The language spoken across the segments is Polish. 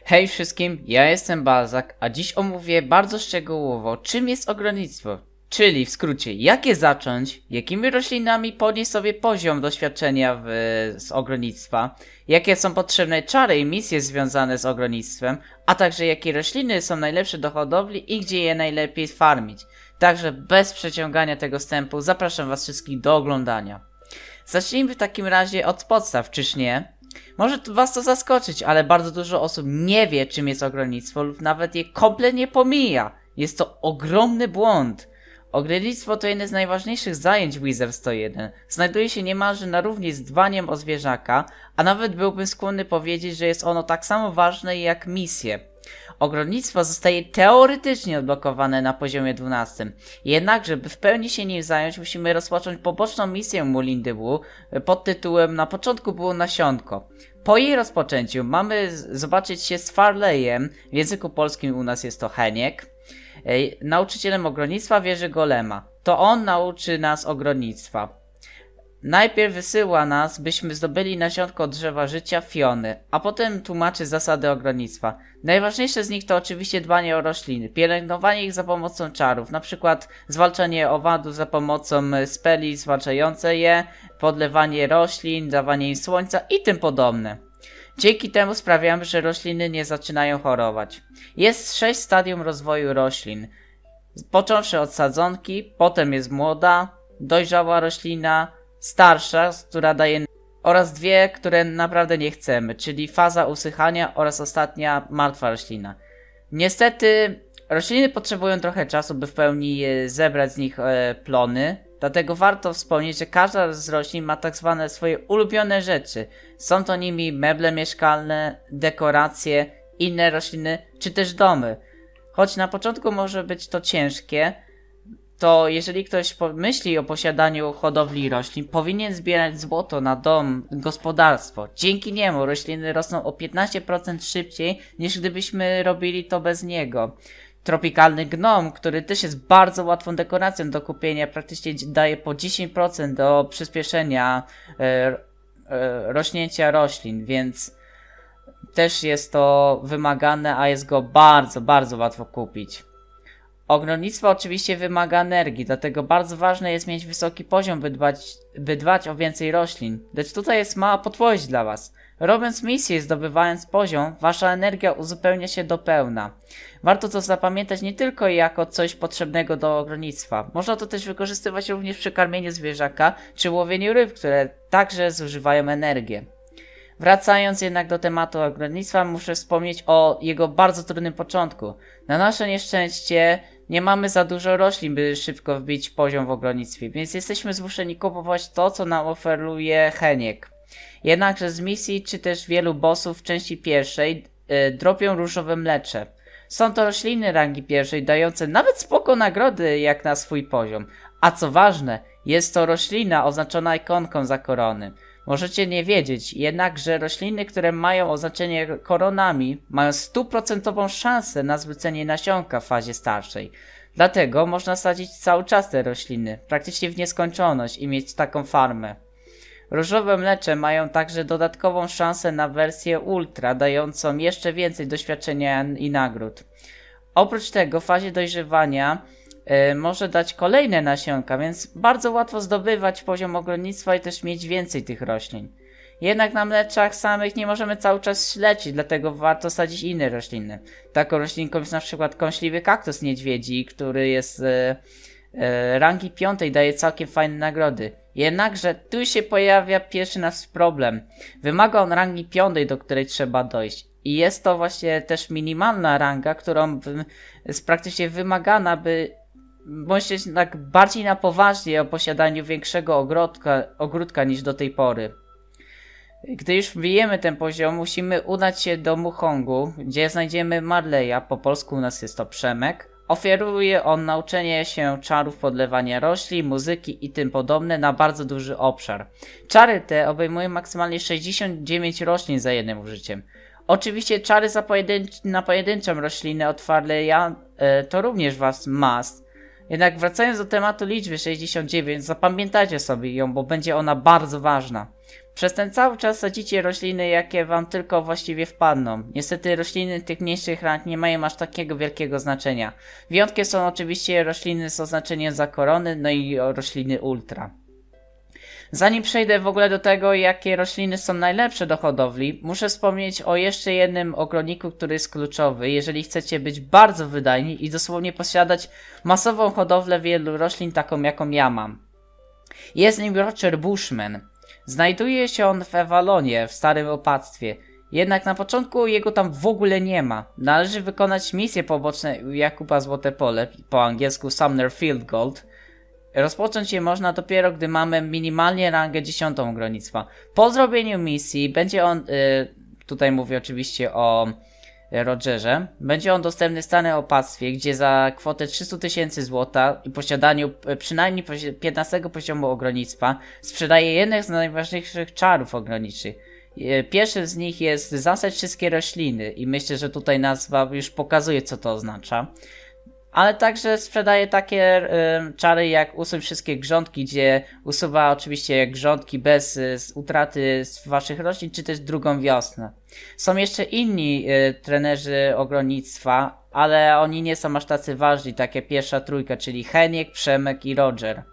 Hej wszystkim, ja jestem Balzak, a dziś omówię bardzo szczegółowo, czym jest ogrodnictwo. Czyli w skrócie, jak je zacząć, jakimi roślinami podnieść sobie poziom doświadczenia z ogrodnictwa, jakie są potrzebne czary i misje związane z ogrodnictwem, a także jakie rośliny są najlepsze do hodowli i gdzie je najlepiej farmić. Także bez przeciągania tego wstępu zapraszam was wszystkich do oglądania. Zacznijmy w takim razie od podstaw, czyż nie? Może was to zaskoczyć, ale bardzo dużo osób nie wie, czym jest ogrodnictwo lub nawet je kompletnie pomija. Jest to ogromny błąd. Ogrodnictwo to jedno z najważniejszych zajęć w Wizard 101. Znajduje się niemalże na równi z dbaniem o zwierzaka, a nawet byłbym skłonny powiedzieć, że jest ono tak samo ważne jak misje. Ogrodnictwo zostaje teoretycznie odblokowane na poziomie 12. Jednak, żeby w pełni się nim zająć, musimy rozpocząć poboczną misję Mulindy Wu pod tytułem Na początku było nasionko. Po jej rozpoczęciu mamy zobaczyć się z Farleyem, w języku polskim u nas jest to Heniek, nauczycielem ogrodnictwa wieży Golema. To on nauczy nas ogrodnictwa. Najpierw wysyła nas, byśmy zdobyli nasionko drzewa życia Fiony, a potem tłumaczy zasady ogrodnictwa. Najważniejsze z nich to oczywiście dbanie o rośliny, pielęgnowanie ich za pomocą czarów, np. zwalczanie owadów za pomocą speli zwalczającej je, podlewanie roślin, dawanie im słońca i tym podobne. Dzięki temu sprawiamy, że rośliny nie zaczynają chorować. Jest 6 stadium rozwoju roślin. Począwszy od sadzonki, potem jest młoda, dojrzała roślina, starsza, która daje, oraz dwie, które naprawdę nie chcemy, czyli faza usychania oraz ostatnia martwa roślina. Niestety rośliny potrzebują trochę czasu, by w pełni zebrać z nich plony, dlatego warto wspomnieć, że każda z roślin ma tak zwane swoje ulubione rzeczy. Są to nimi meble mieszkalne, dekoracje, inne rośliny czy też domy. Choć na początku może być to ciężkie, to jeżeli ktoś myśli o posiadaniu hodowli roślin, powinien zbierać złoto na dom, gospodarstwo. Dzięki niemu rośliny rosną o 15% szybciej, niż gdybyśmy robili to bez niego. Tropikalny gnom, który też jest bardzo łatwą dekoracją do kupienia, praktycznie daje po 10% do przyspieszenia rośnięcia roślin, więc też jest to wymagane, a jest go bardzo, bardzo łatwo kupić. Ogrodnictwo oczywiście wymaga energii, dlatego bardzo ważne jest mieć wysoki poziom, by dbać o więcej roślin. Lecz tutaj jest mała podpowiedź dla was. Robiąc misję i zdobywając poziom, wasza energia uzupełnia się do pełna. Warto to zapamiętać nie tylko jako coś potrzebnego do ogrodnictwa. Można to też wykorzystywać również przy karmieniu zwierzaka czy łowieniu ryb, które także zużywają energię. Wracając jednak do tematu ogrodnictwa, muszę wspomnieć o jego bardzo trudnym początku. Na nasze nieszczęście nie mamy za dużo roślin, by szybko wbić poziom w ogrodnictwie, więc jesteśmy zmuszeni kupować to, co nam oferuje Heniek. Jednakże z misji, czy też wielu bossów w części pierwszej dropią różowe mlecze. Są to rośliny rangi pierwszej, dające nawet spoko nagrody jak na swój poziom. A co ważne, jest to roślina oznaczona ikonką za korony. Możecie nie wiedzieć, jednakże rośliny, które mają oznaczenie koronami, mają 100% szansę na zwrócenie nasionka w fazie starszej. Dlatego można sadzić cały czas te rośliny, praktycznie w nieskończoność i mieć taką farmę. Różowe mlecze mają także dodatkową szansę na wersję ultra, dającą jeszcze więcej doświadczenia i nagród. Oprócz tego w fazie dojrzewania może dać kolejne nasionka, więc bardzo łatwo zdobywać poziom ogrodnictwa i też mieć więcej tych roślin. Jednak na mleczach samych nie możemy cały czas śledzić, dlatego warto sadzić inne rośliny. Taką roślinką jest na przykład kąśliwy kaktus niedźwiedzi, który jest rangi 5, daje całkiem fajne nagrody. Jednakże tu się pojawia pierwszy nasz problem. Wymaga on rangi 5, do której trzeba dojść. I jest to właśnie też minimalna ranga, którą jest praktycznie wymagana, by myśleć tak bardziej na poważnie o posiadaniu większego ogródka niż do tej pory. Gdy już wbijemy ten poziom, musimy udać się do Muhongu, gdzie znajdziemy Marleya, po polsku u nas jest to Przemek. Oferuje on nauczenie się czarów podlewania roślin, muzyki i tym podobne na bardzo duży obszar. Czary te obejmują maksymalnie 69 roślin za jednym użyciem. Oczywiście czary na pojedynczą roślinę od Farleya to również was must. Jednak wracając do tematu liczby 69, zapamiętajcie sobie ją, bo będzie ona bardzo ważna. Przez ten cały czas sadzicie rośliny, jakie wam tylko właściwie wpadną. Niestety rośliny tych mniejszych rang nie mają aż takiego wielkiego znaczenia. Wyjątkiem są oczywiście rośliny z oznaczeniem za korony, no i rośliny ultra. Zanim przejdę w ogóle do tego, jakie rośliny są najlepsze do hodowli, muszę wspomnieć o jeszcze jednym ogrodniku, który jest kluczowy, jeżeli chcecie być bardzo wydajni i dosłownie posiadać masową hodowlę wielu roślin, taką jaką ja mam. Jest nim Roger Bushman. Znajduje się on w Avalonie, w Starym Opactwie. Jednak na początku jego tam w ogóle nie ma. Należy wykonać misje poboczne Jakuba Złote Pole, po angielsku Sumner Field Gold. Rozpocząć je można dopiero, gdy mamy minimalnie rangę 10 ogrodnictwa. Po zrobieniu misji będzie on, tutaj mówię oczywiście o Rogerze, będzie on dostępny w Starym Opactwie, gdzie za kwotę 300 000 złota i posiadaniu przynajmniej 15 poziomu ogrodnictwa sprzedaje jednych z najważniejszych czarów ogrodniczych. Pierwszy z nich jest zasać wszystkie rośliny i myślę, że tutaj nazwa już pokazuje, co to oznacza. Ale także sprzedaje takie czary jak usuń wszystkie grządki, gdzie usuwa oczywiście grządki bez utraty z waszych roślin, czy też drugą wiosnę. Są jeszcze inni trenerzy ogrodnictwa, ale oni nie są aż tacy ważni, takie pierwsza trójka, czyli Heniek, Przemek i Roger.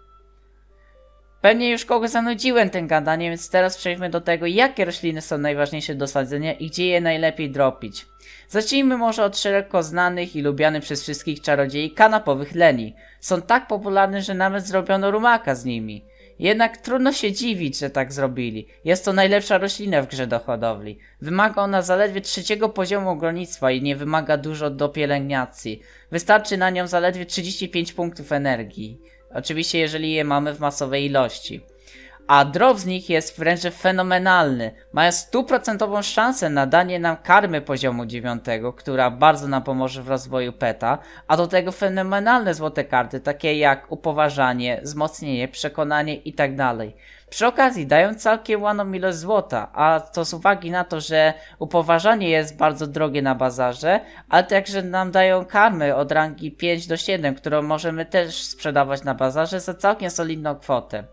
Pewnie już kogoś zanudziłem tym gadaniem, więc teraz przejdźmy do tego, jakie rośliny są najważniejsze do sadzenia i gdzie je najlepiej dropić. Zacznijmy może od szeroko znanych i lubianych przez wszystkich czarodziei kanapowych leni. Są tak popularne, że nawet zrobiono rumaka z nimi. Jednak trudno się dziwić, że tak zrobili. Jest to najlepsza roślina w grze do hodowli. Wymaga ona zaledwie 3. poziomu ogrodnictwa i nie wymaga dużo do pielęgnacji. Wystarczy na nią zaledwie 35 punktów energii. Oczywiście jeżeli je mamy w masowej ilości. A drop z nich jest wręcz fenomenalny. Mają 100% szansę na danie nam karmy poziomu 9, która bardzo nam pomoże w rozwoju peta, a do tego fenomenalne złote karty, takie jak upoważanie, wzmocnienie, przekonanie itd. Przy okazji dają całkiem ładną ilość złota, a to z uwagi na to, że upoważanie jest bardzo drogie na bazarze, ale także nam dają karmy od rangi 5 do 7, którą możemy też sprzedawać na bazarze za całkiem solidną kwotę.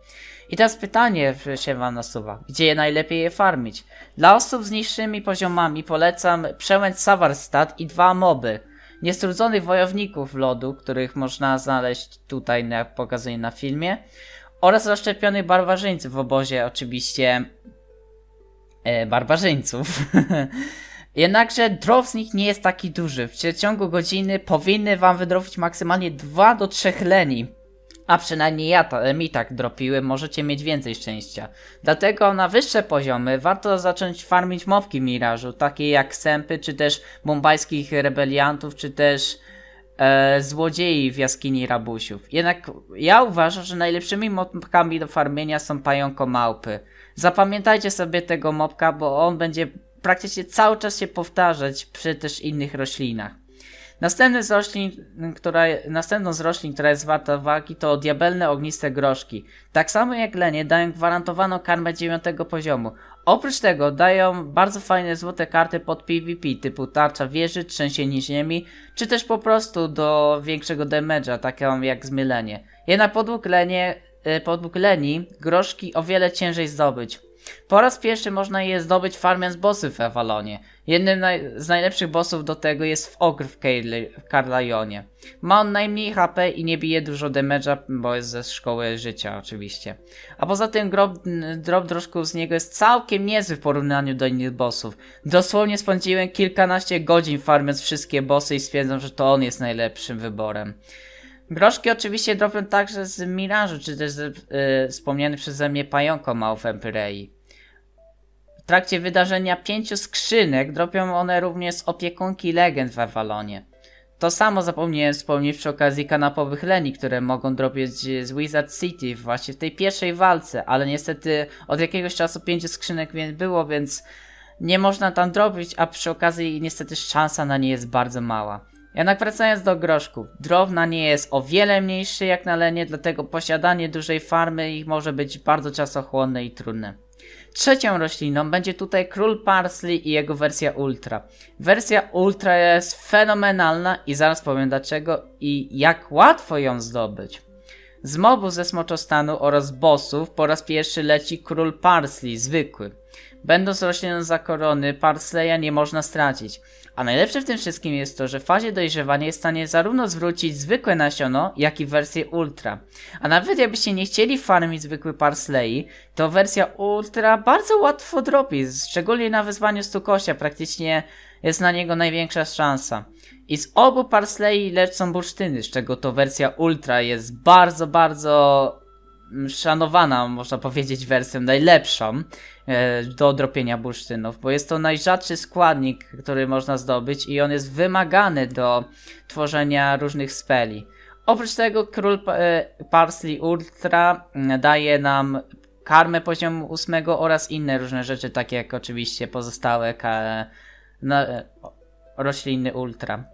I teraz pytanie się wam nasuwa, gdzie je najlepiej je farmić? Dla osób z niższymi poziomami polecam przełęcz Savarstad i 2 moby. Niestrudzonych wojowników lodu, których można znaleźć tutaj, jak pokazuję na filmie, oraz rozszczepionych barbarzyńców w obozie oczywiście barbarzyńców. Jednakże drop z nich nie jest taki duży. W ciągu godziny powinny wam wydropić maksymalnie 2 do 3 leni. A przynajmniej mi tak dropiły, możecie mieć więcej szczęścia. Dlatego na wyższe poziomy warto zacząć farmić mobki w Mirażu, takie jak sępy, czy też mumbajskich rebeliantów, czy też złodziei w jaskini rabusiów. Jednak ja uważam, że najlepszymi mobkami do farmienia są pająko małpy. Zapamiętajcie sobie tego mobka, bo on będzie praktycznie cały czas się powtarzać przy też innych roślinach. Następną z roślin, która jest warta uwagi, to diabelne ogniste groszki. Tak samo jak lenie dają gwarantowaną karmę 9 poziomu. Oprócz tego dają bardzo fajne złote karty pod PvP typu tarcza wieży, trzęsienie ziemi, czy też po prostu do większego damage'a, taką jak zmylenie. Jednak podług leni groszki o wiele ciężej zdobyć. Po raz pierwszy można je zdobyć farmiąc bossy w Avalonie. Jednym z najlepszych bossów do tego jest w Ogr w Carlionie. Ma on najmniej HP i nie bije dużo damage'a, bo jest ze szkoły życia oczywiście. A poza tym drop drożków z niego jest całkiem niezły w porównaniu do innych bossów. Dosłownie spędziłem kilkanaście godzin farmiąc wszystkie bossy i stwierdzam, że to on jest najlepszym wyborem. Groszki oczywiście dropią także z Mirażu, czy też wspomniany przeze mnie pająko małp w Empyrei. W trakcie wydarzenia 5 skrzynek dropią one również z opiekunki legend w Avalonie. To samo zapomniałem wspomnieć przy okazji kanapowych leni, które mogą dropić z Wizard City właśnie w tej pierwszej walce, ale niestety od jakiegoś czasu 5 skrzynek nie było, więc nie można tam dropić, a przy okazji niestety szansa na nie jest bardzo mała. Jednak wracając do groszków, drop na nie jest o wiele mniejszy jak na lenie, dlatego posiadanie dużej farmy ich może być bardzo czasochłonne i trudne. Trzecią rośliną będzie tutaj król parsley i jego wersja ultra. Wersja ultra jest fenomenalna i zaraz powiem dlaczego i jak łatwo ją zdobyć. Z mobów ze Smoczostanu oraz bossów po raz pierwszy leci król Parsley, zwykły. Będąc rośliną za korony, Parsleya nie można stracić. A najlepsze w tym wszystkim jest to, że w fazie dojrzewania jest w stanie zarówno zwrócić zwykłe nasiono, jak i wersję ultra. A nawet jakbyście nie chcieli farmić zwykły Parsley, to wersja ultra bardzo łatwo dropi, szczególnie na wyzwaniu Stukosia, praktycznie jest na niego największa szansa. I z obu Parsley lecą bursztyny, z czego to wersja ultra jest bardzo szanowana, można powiedzieć, wersją najlepszą do dropienia bursztynów, bo jest to najrzadszy składnik, który można zdobyć i on jest wymagany do tworzenia różnych speli. Oprócz tego król Parsley Ultra daje nam karmę poziomu 8 oraz inne różne rzeczy, takie jak oczywiście pozostałe rośliny Ultra.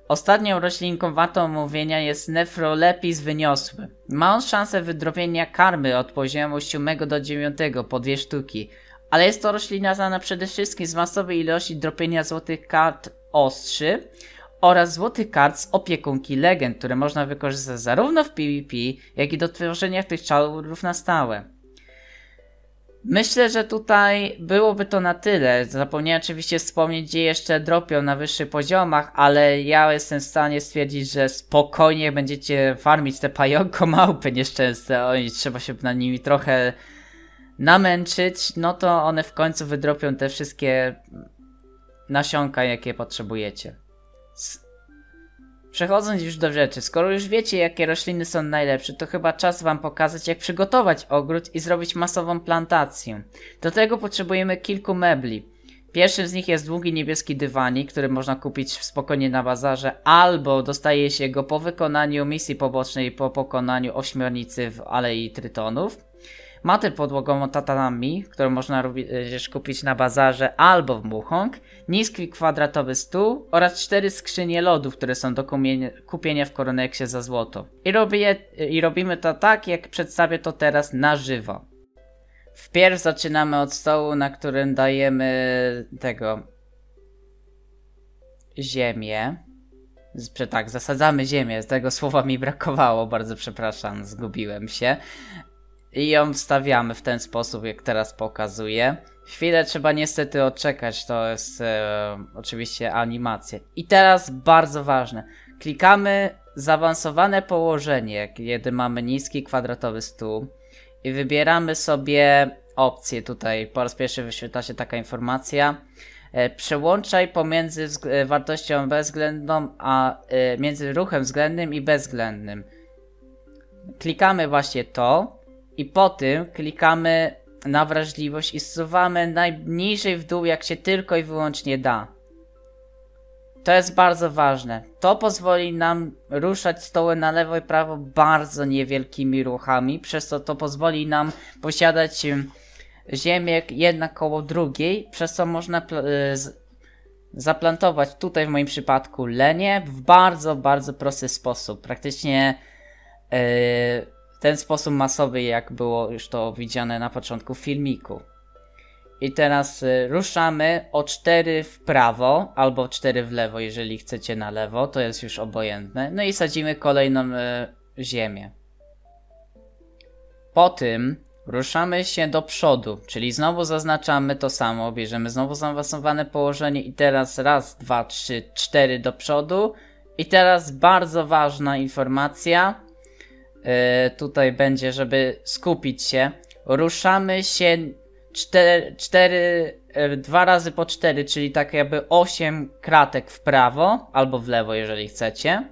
Ostatnią roślinką wartą omówienia jest Nefrolepis wyniosły. Ma on szansę wydrobienia karmy od poziomu 7 do 9 po 2 sztuki, ale jest to roślina znana przede wszystkim z masowej ilości dropienia złotych kart ostrzy oraz złotych kart z opiekunki legend, które można wykorzystać zarówno w PvP, jak i do tworzenia tych czarów na stałe. Myślę, że tutaj byłoby to na tyle. Zapomniałem oczywiście wspomnieć, gdzie jeszcze dropią na wyższych poziomach, ale ja jestem w stanie stwierdzić, że spokojnie będziecie farmić te pająko małpy nieszczęsne. Oj, trzeba się nad nimi trochę namęczyć, no to one w końcu wydropią te wszystkie nasionka, jakie potrzebujecie. Przechodząc już do rzeczy, skoro już wiecie, jakie rośliny są najlepsze, to chyba czas wam pokazać, jak przygotować ogród i zrobić masową plantację. Do tego potrzebujemy kilku mebli. Pierwszym z nich jest długi niebieski dywanik, który można kupić spokojnie na bazarze, albo dostaje się go po wykonaniu misji pobocznej po pokonaniu ośmiornicy w Alei Trytonów. Matę podłogową tatanami, którą można również kupić na bazarze albo w Muhong, niski kwadratowy stół oraz 4 skrzynie lodów, które są do kupienia w Koroneksie za złoto. I robimy to tak, jak przedstawię to teraz na żywo. Wpierw zaczynamy od stołu, na którym dajemy ziemię. Tak, zasadzamy ziemię, tego słowa mi brakowało, bardzo przepraszam, zgubiłem się. I ją wstawiamy w ten sposób, jak teraz pokazuję. Chwilę trzeba niestety odczekać, to jest oczywiście animacja. I teraz bardzo ważne. Klikamy zaawansowane położenie, kiedy mamy niski kwadratowy stół. I wybieramy sobie opcję, tutaj po raz pierwszy wyświetla się taka informacja. Przełączaj pomiędzy wartością bezwzględną, a między ruchem względnym i bezwzględnym. Klikamy właśnie to. I po tym klikamy na wrażliwość i zsuwamy najniżej w dół, jak się tylko i wyłącznie da. To jest bardzo ważne. To pozwoli nam ruszać stołem na lewo i prawo bardzo niewielkimi ruchami, przez co to pozwoli nam posiadać ziemię jedna koło drugiej, przez co można zaplantować tutaj w moim przypadku lenię w bardzo prosty sposób. Praktycznie w ten sposób masowy, jak było już to widziane na początku filmiku. I teraz ruszamy o 4 w prawo, albo 4 w lewo, jeżeli chcecie na lewo, to jest już obojętne. No i sadzimy kolejną ziemię. Po tym ruszamy się do przodu, czyli znowu zaznaczamy to samo, bierzemy znowu zaawansowane położenie i teraz raz, 2, 3, 4 do przodu. I teraz bardzo ważna informacja. Tutaj będzie, żeby skupić się. Ruszamy się 2 razy po 4, czyli tak jakby 8 kratek w prawo albo w lewo, jeżeli chcecie.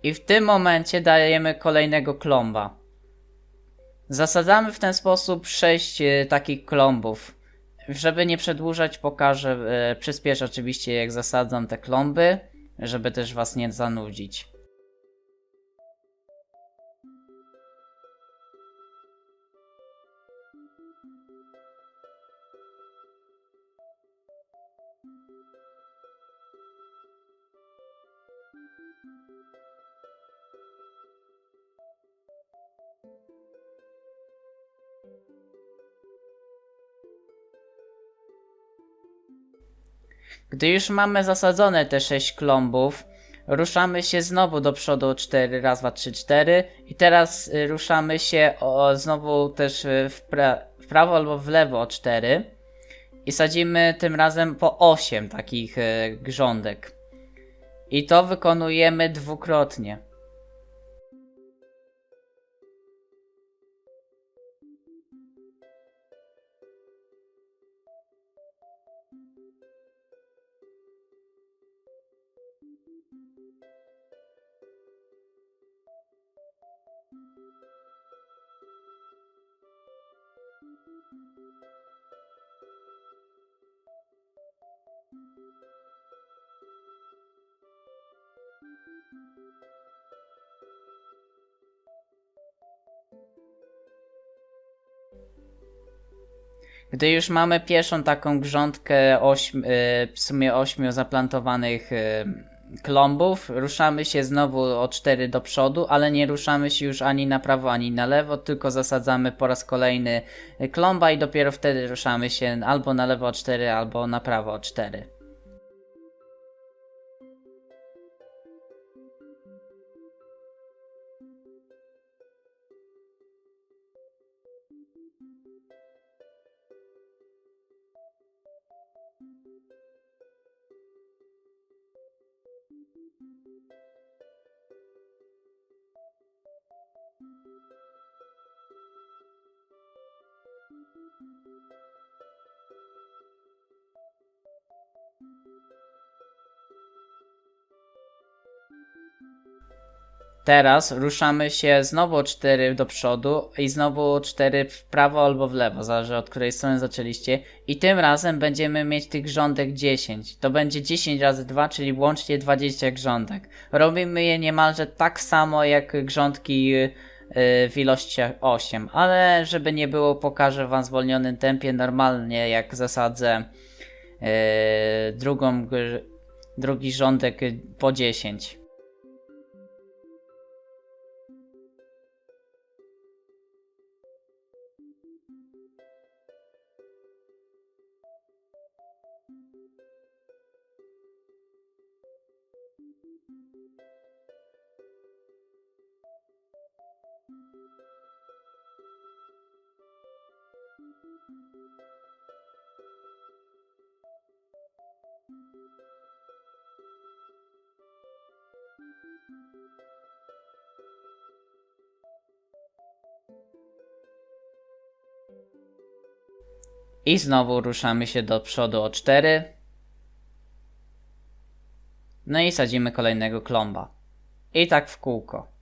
I w tym momencie dajemy kolejnego klomba. Zasadzamy w ten sposób 6 takich klombów. Żeby nie przedłużać, pokażę, przyspieszę oczywiście, jak zasadzam te klomby, żeby też was nie zanudzić. Gdy już mamy zasadzone te 6 klombów, Ruszamy się znowu do przodu o 4, raz, 2, 3, 4 i teraz ruszamy się znowu też w prawo albo w lewo o 4 i sadzimy tym razem po 8 takich grządek i to wykonujemy dwukrotnie. Gdy już mamy pierwszą taką grządkę w sumie 8 zaplantowanych klombów, ruszamy się znowu o 4 do przodu, ale nie ruszamy się już ani na prawo, ani na lewo, tylko zasadzamy po raz kolejny klomba i dopiero wtedy ruszamy się albo na lewo o 4, albo na prawo o 4. Teraz ruszamy się znowu o 4 do przodu i znowu 4 w prawo albo w lewo, zależy od której strony zaczęliście. I tym razem będziemy mieć tych grządek 10. To będzie 10 razy 2, czyli łącznie 20 grządek. Robimy je niemalże tak samo jak grządki w ilościach 8, ale żeby nie było, pokażę wam w zwolnionym tempie normalnie, jak zasadzę drugi rządek po 10. I znowu ruszamy się do przodu o 4. No i sadzimy kolejnego klomba. I tak w kółko.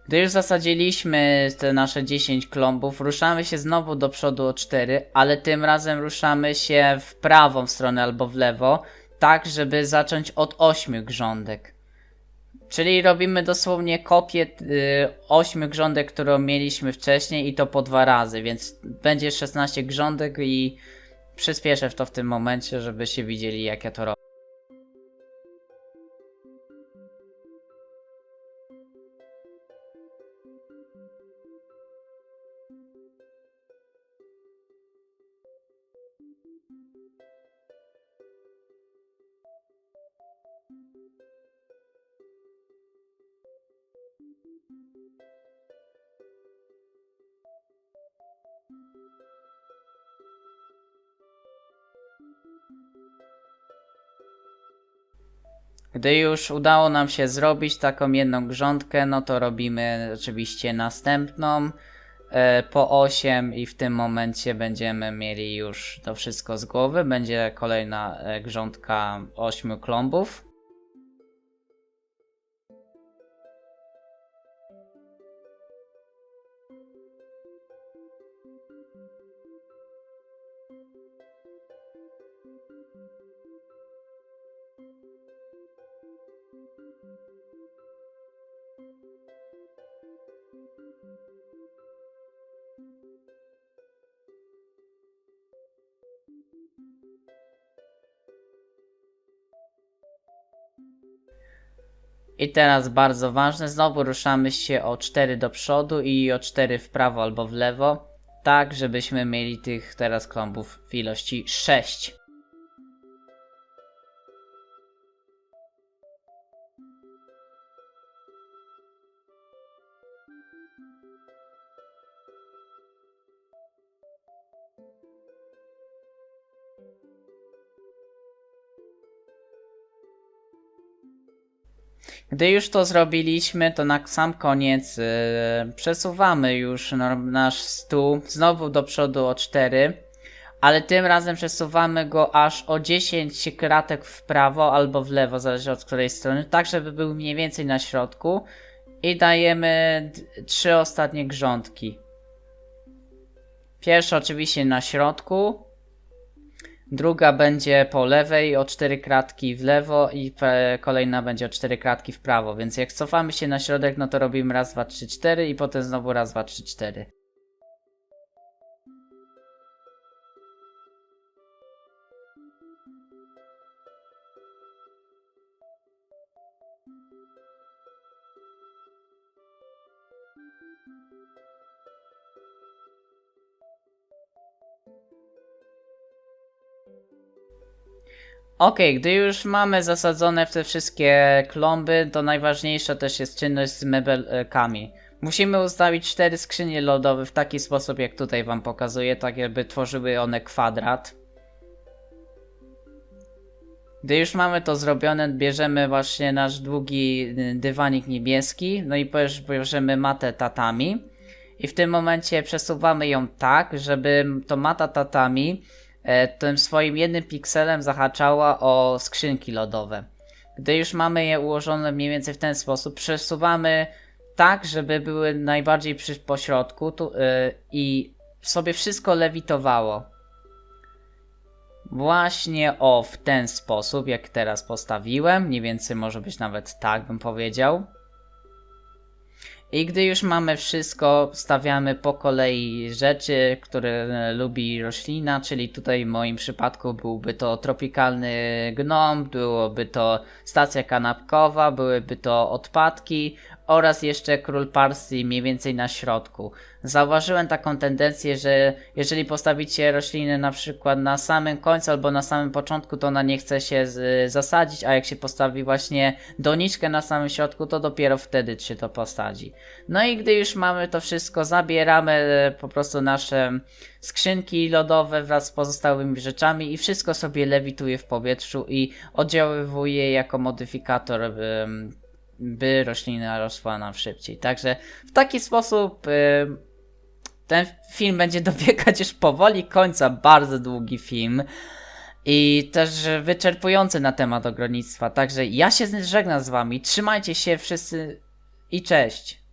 Gdy już zasadziliśmy te nasze 10 klombów, ruszamy się znowu do przodu o 4, ale tym razem ruszamy się w prawą stronę albo w lewo, tak żeby zacząć od 8 grządek. Czyli robimy dosłownie kopię 8 grządek, którą mieliśmy wcześniej i to po 2 razy, więc będzie 16 grządek i przyspieszę to w tym momencie, żebyście widzieli, jak ja to robię. Gdy już udało nam się zrobić taką jedną grządkę, no to robimy oczywiście następną po 8 i w tym momencie będziemy mieli już to wszystko z głowy. Będzie kolejna grządka 8 klombów. I teraz bardzo ważne, znowu ruszamy się o 4 do przodu i o 4 w prawo albo w lewo, tak żebyśmy mieli tych teraz klombów w ilości 6. Gdy już to zrobiliśmy, to na sam koniec przesuwamy już nasz stół znowu do przodu o 4, ale tym razem przesuwamy go aż o 10 kratek w prawo albo w lewo, zależy od której strony, tak żeby był mniej więcej na środku i dajemy 3 ostatnie grządki. Pierwsza oczywiście na środku. Druga będzie po lewej o 4 kratki w lewo i kolejna będzie o 4 kratki w prawo, więc jak cofamy się na środek, no to robimy raz, 2, 3, 4 i potem znowu raz, 2, 3, 4. Ok, gdy już mamy zasadzone w te wszystkie klomby, to najważniejsza też jest czynność z mebelkami. Musimy ustawić 4 skrzynie lodowe w taki sposób, jak tutaj wam pokazuję, tak jakby tworzyły one kwadrat. Gdy już mamy to zrobione, bierzemy właśnie nasz długi dywanik niebieski, no i bierzemy matę tatami. I w tym momencie przesuwamy ją tak, żeby to mata tatami tym swoim jednym pikselem zahaczała o skrzynki lodowe. Gdy już mamy je ułożone mniej więcej w ten sposób, przesuwamy tak, żeby były najbardziej po środku i sobie wszystko lewitowało. Właśnie w ten sposób, jak teraz postawiłem, mniej więcej może być nawet tak bym powiedział. I gdy już mamy wszystko, stawiamy po kolei rzeczy, które lubi roślina, czyli tutaj w moim przypadku byłby to tropikalny gnom, byłoby to stacja kanapkowa, byłyby to odpadki oraz jeszcze król Parsji mniej więcej na środku. Zauważyłem taką tendencję, że jeżeli postawicie roślinę na przykład na samym końcu albo na samym początku, to ona nie chce się zasadzić, a jak się postawi właśnie doniczkę na samym środku, to dopiero wtedy się to posadzi. No i gdy już mamy to wszystko, zabieramy po prostu nasze skrzynki lodowe wraz z pozostałymi rzeczami i wszystko sobie lewituje w powietrzu i oddziaływuje jako modyfikator, by roślina rosła nam szybciej. Także w taki sposób ten film będzie dobiegać już powoli końca, bardzo długi film i też wyczerpujący na temat ogrodnictwa. Także ja się żegnam z wami, trzymajcie się wszyscy i cześć!